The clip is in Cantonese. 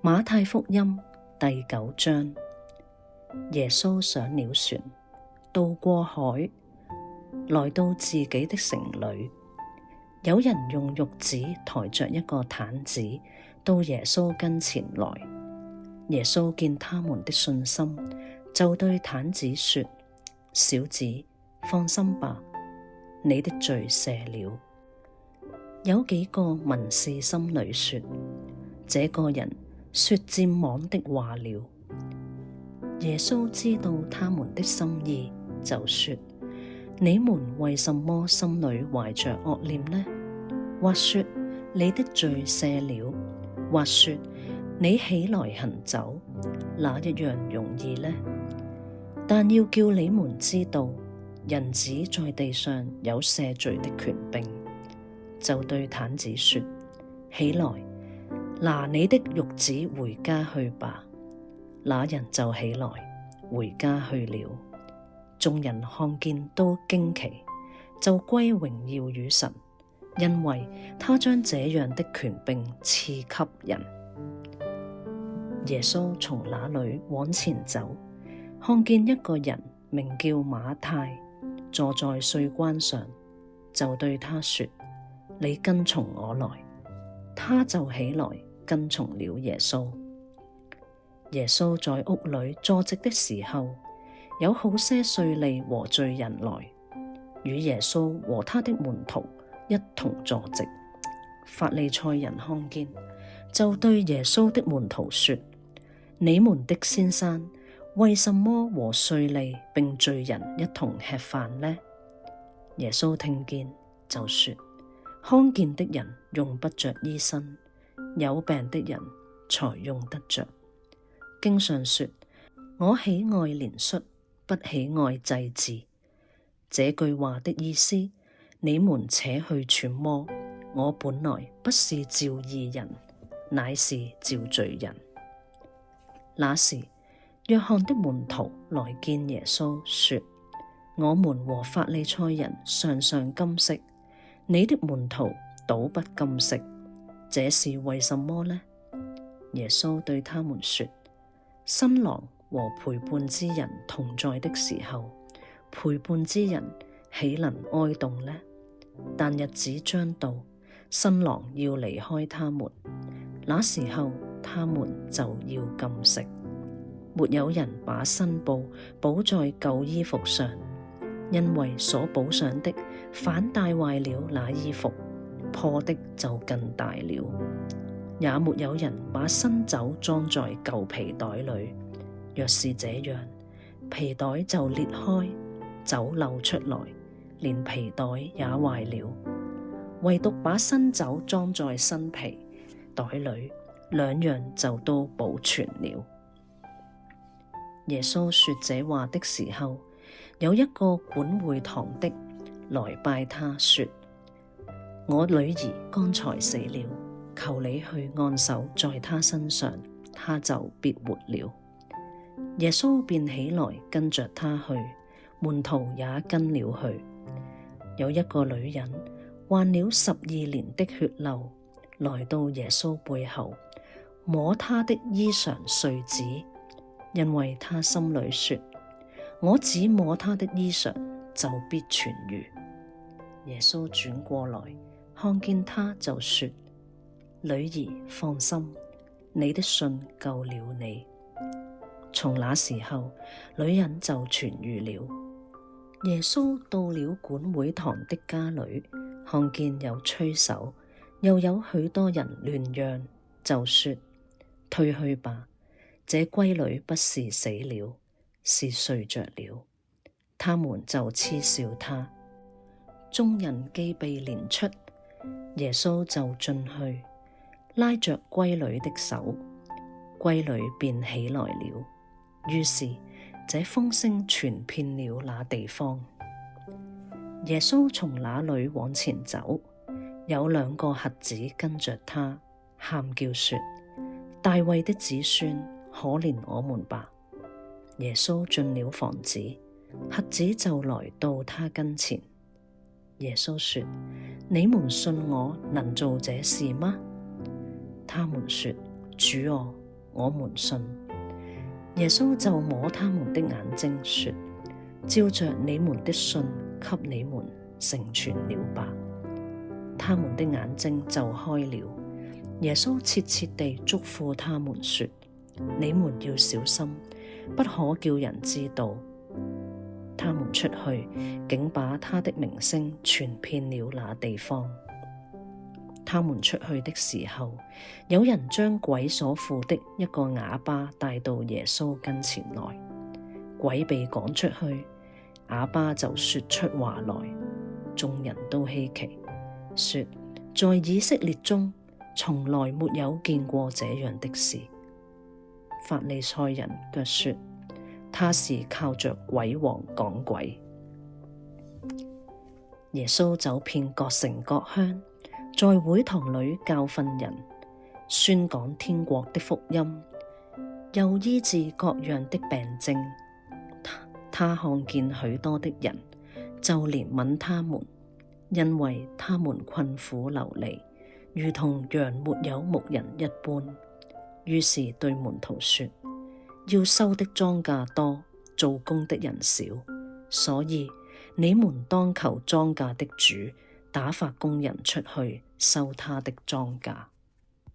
馬太福音第9章，耶穌上了船，渡過海，來到自己的城裏。有人用褥子抬着一個癱子到耶穌跟前來。耶穌見他們的信心，就對癱子說：小子，放心吧，你的罪赦了。有幾個文士心裏說：這個人說僭妄的話了。耶穌知道他們的心意，就說：你們為什麼心裏懷着惡念呢？或說你的罪赦了，或說你起來行走，哪一樣容易呢？但要叫你們知道，人子在地上有赦罪的權柄。就對癱子說：起來，拿你的褥子回家去吧。那人就起來，回家去了。眾人看見都驚奇，就歸榮耀與神，因為他將這樣的權柄賜給人。耶穌從那裏往前走，看見一個人名叫馬太，坐在稅關上，就對他說：你跟從我來。他就起來跟從了耶穌。耶穌在屋裏坐席的時候，有好些稅吏和罪人來，與耶穌和他的門徒一同坐席。法利賽人看見，就對耶穌的門徒說：你們的先生為什麼和稅吏並罪人一同吃飯呢？耶穌聽見，就說：康健的人用不着醫生，有病的人才用得着。經上說：我喜愛憐恤，不喜愛祭祀。這句話的意思，你們且去揣摩。我本來不是召義人，乃是召罪人。那時，約翰的門徒來見耶穌，說：我們和法利賽人常常禁食，你的門徒倒不禁食，這是為什麼呢？耶穌對他們說：新郎和陪伴之人同在的時候，陪伴之人豈能哀慟呢？但日子將到，新郎要離開他們，那時候他們就要禁食。沒有人把新布補在舊衣服上，因為所補上的反帶壞了那衣服，破的就更大了。也沒有人把新酒裝在舊皮袋裏，若是這樣，皮袋就裂開，酒漏出來，連皮袋也壞了。唯獨把新酒裝在新皮袋裏，兩樣就都保存了。耶穌說這話的時候，有一個管會堂的來拜他說：我女兒剛才死了，求你去按手在她身上，她就必活了。耶穌便起來跟着他去，門徒也跟了去。有一個女人患了12年的血漏，來到耶穌背後，摸他的衣裳繸子，因為他心裏說：我只摸他的衣裳，就必痊癒。耶穌轉過來，看見他，就說：女兒，放心，你的信救了你。從那時候，女人就痊癒了。耶穌到了管會堂的家裏，看見有催手，又有許多人亂嚷，就說：退去吧，這閨女不是死了，是睡着了。他們就嗤笑他。眾人既被攆出，耶穌就進去，拉着閨女的手，閨女便起來了。於是這風聲傳遍了那地方。耶穌從那裏往前走，有2個瞎子跟着他，喊叫說：大衛的子孫，可憐我們吧。耶穌進了房子，瞎子就來到他跟前。耶穌說：你們信我能做這事嗎？他們說：主啊，我們信。耶穌就摸他們的眼睛說：照着你們的信，給你們成全了吧。他們的眼睛就開了。耶穌切切地囑咐他們說：你們要小心，不可叫人知道。他們出去，竟把他的名聲傳遍了那地方。他們出去的時候，有人將鬼所附的一個啞巴帶到耶穌跟前來。鬼被趕出去，啞巴就說出話來。眾人都稀奇，說：在以色列中，從來沒有見過這樣的事。法利賽人卻說：他是靠着鬼王趕鬼。耶穌走遍各城各鄉，在會堂裏教訓人，宣講天國的福音，又醫治各樣的病症。他看見許多的人，就憐憫他們，因為他們困苦流離，如同羊沒有牧人一般。於是對門徒說：要收的莊稼多，做工的人少，所以你們當求莊稼的主打發工人出去收他的莊稼。